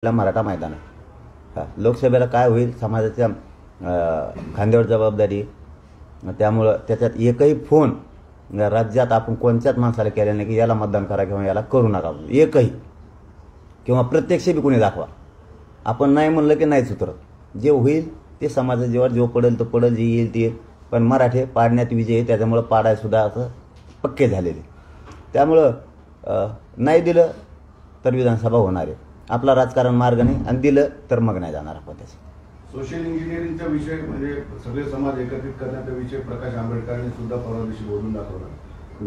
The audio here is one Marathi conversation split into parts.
ला मराठा मैदान आहे. लोकसभेला काय होईल समाजाच्या खांद्यावर जबाबदारी. त्यामुळं त्याच्यात एकही फोन राज्यात आपण कोणत्याच माणसाला केला नाही की याला मतदान करा किंवा याला करू नका, एकही. किंवा प्रत्यक्ष बी कोणी दाखवा. आपण नाही म्हणलं की नाहीच उतरत. जे होईल ते समाजाच्या जीवावर जो पडेल तो पडेल, जे येईल ते. पण मराठे पाडण्यात विजय आहे, त्याच्यामुळं पाडायसुद्धा असं पक्के झालेले. त्यामुळं नाही दिलं तर विधानसभा होणार आहे. आपला राजकारण मार्ग नाही, आणि दिलं तर मग नाही जाणार आपण त्याचं. सोशल इंजिनिअरिंगचा विषय म्हणजे सगळे समाज एकत्रित करण्याचा विषय प्रकाश आंबेडकरांनी सुद्धा परवा दिवशी बोलून दाखवला.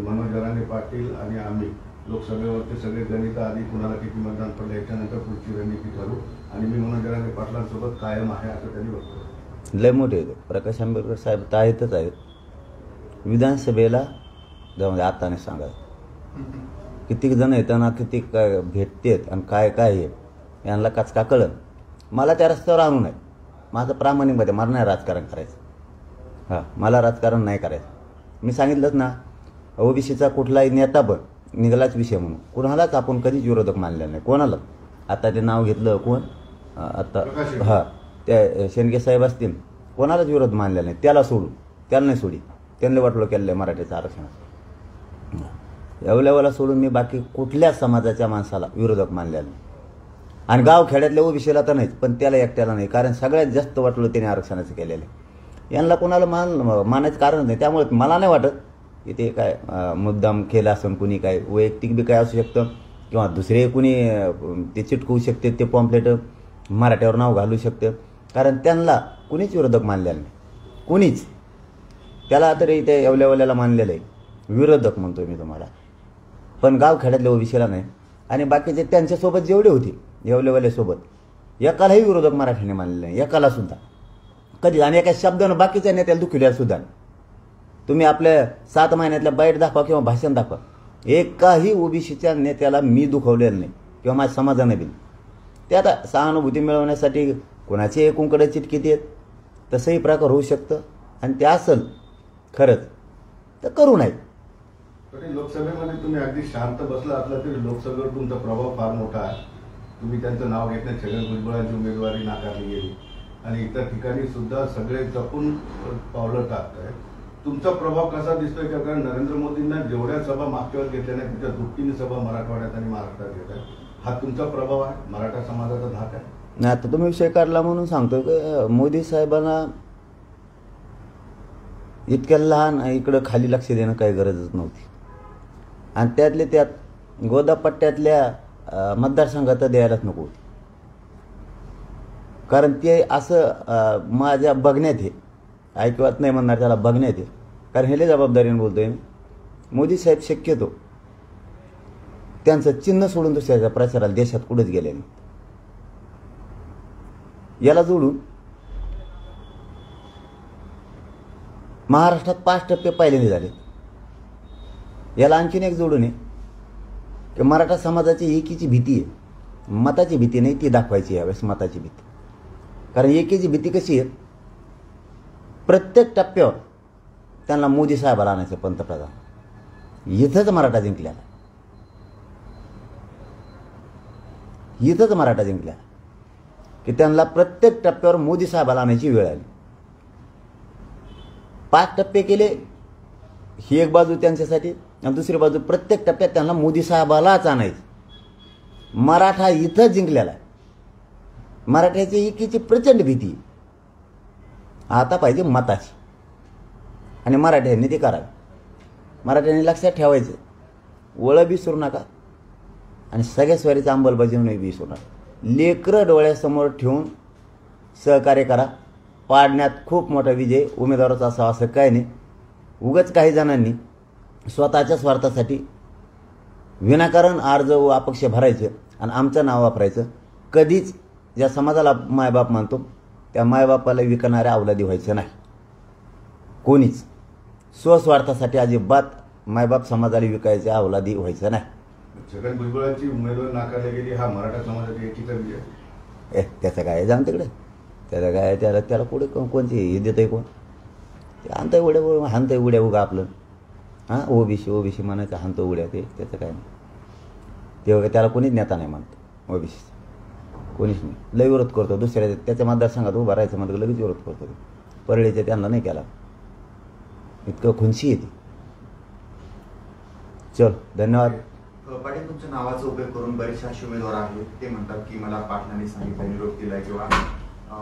मनोज जरांगे पाटील आणि आम्ही लोकसभेवरती सगळे गणित आधी कुणाला किती मतदान पडलं याच्यानंतर पुढची रणनीती ठरवू, आणि मी मनोज जरांगे पाटलांसोबत कायम आहे असं त्यांनी वक्तव्य. लय मोठे आहेत प्रकाश आंबेडकर साहेब, तर आहेतच आहेत. विधानसभेला जाऊन आता नाही सांगा किती जण येताना किती काय भेटतेत आणि काय काय आहे यांना काचका कळन. मला त्या रस्त्यावर आणू नये. माझं प्रामाणिकमध्ये मला नाही राजकारण करायचं. मला राजकारण नाही करायचं. मी सांगितलंच ना, ओबीसीचा कुठलाही नेता पण निघालाच विषय म्हणून कुणालाच आपण कधीच विरोधक मानलेला नाही, कोणाला. आता ते नाव घेतलं कोण आता त्या शेंडगे साहेब असतील, कोणालाच विरोध मानलेला नाही. त्याला सोडून त्याला नाही सोडी. त्यांना वाटलं केलं आहे मराठीचं आरक्षण. एवढ्याला सोडून मी बाकी कुठल्याच समाजाच्या माणसाला विरोधक मानलेला नाही. आणि गाव खेड्यातल्या ओबीसीला तर नाहीच, पण त्याला एकट्याला नाही. कारण सगळ्यात जास्त वाटलं त्याने आरक्षणाचं केलेलं आहे. यांना कोणाला मानायचं कारण नाही. त्यामुळे मला नाही वाटत की ते काय मुद्दाम केलं असं कुणी. काय वैयक्तिक बी काय असू शकतं, किंवा दुसरे कुणी ते चिटकवू शकते, ते पॉम्पलेट मराठ्यावर नाव घालू शकतं. कारण त्यांना कुणीच विरोधक मानलेलं नाही, कुणीच. त्याला तरी ते एवढ्याला मानलेलं आहे. विरोधक म्हणतो मी तुम्हाला, पण गाव खेड्यातल्या ओबीसीला नाही. आणि बाकीचे त्यांच्यासोबत जेवढे होते एवढेवाल्यासोबत एकालाही विरोधक मराठीने मानलेले नाही, एकाला सुद्धा कधी. आणि एका शब्दानं बाकीच्या नेत्याला दुखवल्या सुद्धा. तुम्ही आपल्या 7 महिन्यातल्या बाईट दाखवा किंवा भाषण दाखवा, एकाही ओबीसीच्या नेत्याला मी दुखवलेलं नाही किंवा माझ्या समाजाने बी. ते आता सहानुभूती मिळवण्यासाठी कोणाचे एकूणकडे चिटकीत येत, तसंही प्रकार होऊ शकतं. आणि ते असेल खरंच तर करू नये. लोकसभेमध्ये तुम्ही अगदी शांत बसला असला तरी लोकसभेवर तुमचा प्रभाव फार मोठा आहे. तुम्ही त्यांचं नाव घेत नाही. छगन भुजबळांची उमेदवारी नाकारली गेली आणि इतर ठिकाणी सुद्धा सगळे जपून पावलं टाकताय. तुमचा प्रभाव कसा दिसतोय? कारण नरेंद्र मोदींना जेवढ्या सभा मागच्या वेळेस घेतल्या नाही त्याच्या दुपटीने सभा मराठवाड्यात आणि महाराष्ट्रात घेत आहे. हा तुमचा प्रभाव आहे, मराठा समाजाचा धाक आहे. नाही, आता तुम्ही विषय काढला म्हणून सांगतो की मोदी साहेबांना इतक्या लहान इकडं खाली लक्ष देणं काही गरजच नव्हती. आणि त्यातले त्यात गोदापट्ट्यातल्या मतदारसंघात द्यायलाच नको होती. कारण ते असं माझ्या बघण्यात आहे, ऐकवत नाही म्हणणार त्याला बघण्यात आहे. कारण हे जबाबदारीने बोलतोय मी. मोदी साहेब शक्यतो त्यांचं चिन्ह सोडून दुसऱ्याच्या प्रचाराला देशात कुठेच गेले नाही. याला जोडून महाराष्ट्रात 5% पहिल्यांदा झाले. याला आणखीन एक जोडून आहे की मराठा समाजाची एकीची भीती आहे, मताची भीती नाही, ती दाखवायची यावेळेस मताची भीती. कारण एकीची भीती कशी आहे, प्रत्येक टप्प्यावर त्यांना मोदी साहेबाला आणायचं पंतप्रधान. इथंच मराठा जिंकल्याला, इथंच मराठा जिंकल्या की त्यांना प्रत्येक टप्प्यावर मोदी साहेबाला आणायची वेळ आली. 5 टप्पे केले, ही एक बाजू त्यांच्यासाठी, आणि दुसरी बाजू प्रत्येक टप्प्यात त्यांना मोदी साहेबालाच आणायचं. मराठा इथंच जिंकलेला आहे. मराठ्याची एकीची प्रचंड भीती. आता पाहिजे मताची, आणि मराठ्यांनी ते करावे. मराठ्यांनी लक्षात ठेवायचं, ओळख विसरू नका आणि सगळ्या स्वारीचं अंमलबजावणी विसरू नका. लेकरं डोळ्यासमोर ठेवून सहकार्य करा. पाडण्यात खूप मोठा विजय उमेदवाराचा असावा असं काय नाही. उगाच काही जणांनी स्वतःच्या स्वार्थासाठी विनाकारण अर्ज व अपक्ष भरायचं आणि आमचं नाव वापरायचं. कधीच ज्या समाजाला मायबाप मानतो त्या मायबापाला विकणाऱ्या अवलादी व्हायचं नाही कोणीच. स्वस्वार्थासाठी अजिबात मायबाप समाजाला विकायचे अवलादी व्हायचं नाही. छगन भुजबळांची उमेदवारी नाकारली गेली, हा मराठा समाजाचा एकीचा विजय. त्याचं काय जाऊन तिकडे, त्याचं काय, त्याला पुढे कोणची हे देत आहे कोण? ते आणतं उड्या, हाणतं उड्या उगा आपलं. ओबीसी म्हणायचं हाणतो उड्या, ते त्याचं काय नाही. तेव्हा त्याला कोणीच नेता नाही म्हणतो ओबीसी. कोणीच नाही. लय विरोध करतो दुसऱ्या त्याच्या मतदारसंघात उभा राहायचं म्हणजे लगेच विरोध करतो. परळीचे त्यांना नाही केला. इतकं खुनशी येते. चल धन्यवाद. पाटील, तुमच्या नावाचा उपयोग करून बरेचसे असे उमेदवार आहेत ते म्हणतात की मला पाटलांनी सांगितलं, निरोप दिलाय किंवा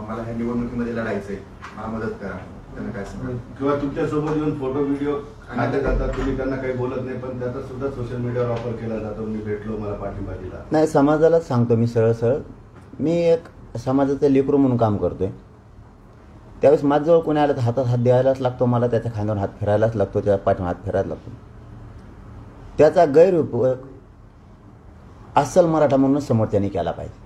मला ह्या निवडणुकीमध्ये लढायचंय, मला मदत करा. त्यांना काय सांगा? किंवा तुमच्यासोबत येऊन फोटो व्हिडिओ खाण्यात जातात, तुम्ही त्यांना काही बोलत नाही, पण त्याचा सुद्धा सोशल मीडियावर वापर केला जातो. मी भेटलो, मला पाठिंबा दिला. नाही, समाजालाच सांगतो मी सरळ सरळ. मी एक समाजाचं लेकरू म्हणून काम करतोय. त्यावेळेस माझ्याजवळ कोणी आलं तर हातात हात द्यायलाच लागतो मला, त्याच्या खांद्यावर हात फिरायलाच लागतो, त्याच्या पाठीवर हात फिरायला लागतो. त्याचा गैरउपयोग अस्सल मराठा म्हणून समोरच्याने केला पाहिजे.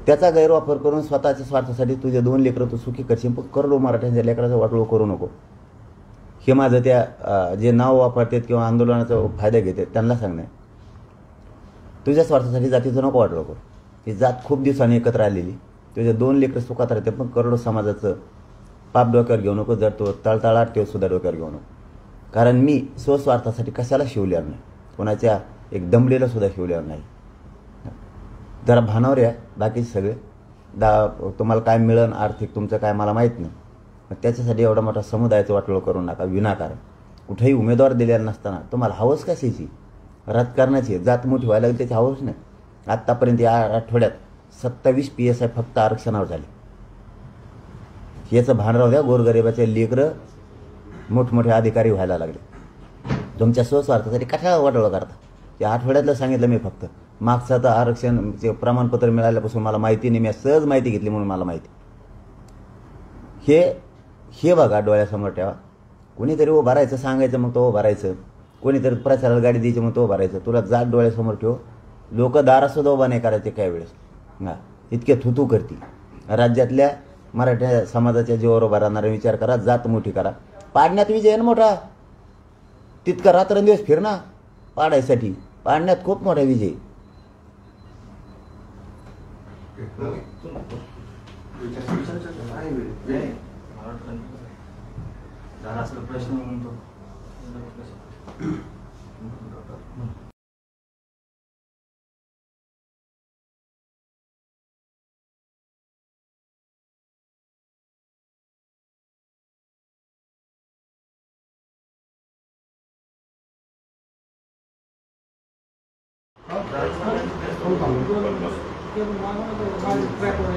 त्याचा गैरवापर करून स्वतःच्या स्वार्थासाठी तुझे 2 लेकरं तू सुखी करशील, पण करोडो मराठ्यांच्या लेकराचं वाटोळं करू नको. हे माझं त्या जे नाव वापरतात किंवा आंदोलनाचा फायदा घेतात त्यांना सांगणं, तुझ्या स्वार्थासाठी जातीचं नको वाटोळं करू. ही जात खूप दिवसांनी एकत्र आलेली, तुझे 2 लेकरं सुखात राहते, पण करोडो समाजाचं पाप डोक्यावर घेऊ नको. जर तो तळतळाट ठेव सुद्धा डोक्यावर घेऊ नको. कारण मी स्वस्वार्थासाठी कशाला शिवल्यावर नाही, कोणाच्या एक दमडीला सुद्धा शिवल्यावर नाही. जरा भानावर या. बाकीचे सगळे तुम्हाला काय मिळेल आर्थिक तुमचं काय मला माहीत नाही, मग त्याच्यासाठी एवढा मोठा समुदायाचं वाटोळं करू नका विनाकारण. कुठेही उमेदवार दिलेला नसताना तुम्हाला हवस कशाची, राजकारणाची जात मोठी व्हायला लागली त्याची हवस नाही. आत्तापर्यंत या आठवड्यात 27 PSI फक्त आरक्षणावर झाले. याचं भान राहू द्या. गोरगरिबाचे लेकरं मोठमोठे अधिकारी व्हायला लागले. तुमच्या स्वस्वार्थासाठी कशाला वाटोळं करता. या आठवड्यातलं सांगितलं मी फक्त. मागचं तर आरक्षणचे प्रमाणपत्र मिळाल्यापासून मला माहिती नाही, मी सहज माहिती घेतली म्हणून मला माहिती. हे बघा, डोळ्यासमोर ठेवा. कोणीतरी उभं राहायचं सांगायचं, मग तो उभं राहायचं. कोणीतरी प्रचाराला गाडी द्यायची, मग तो उभं राहायचं. तुला जात डोळ्यासमोर ठेव. लोक दारासुद्धा उभा नाही करायचे काही वेळेस. इतके थुतू करतील. राज्यातल्या मराठा समाजाच्या जीवावर उभा राहणारा विचार करा, जात मोठी करा. पाडण्यात विजय आहे ना मोठा, तितका रात्रंदिवस फिरणा पाडायसाठी. पाडण्यात खूप मोठा विजय. प्रश्न म्हणतो भेटू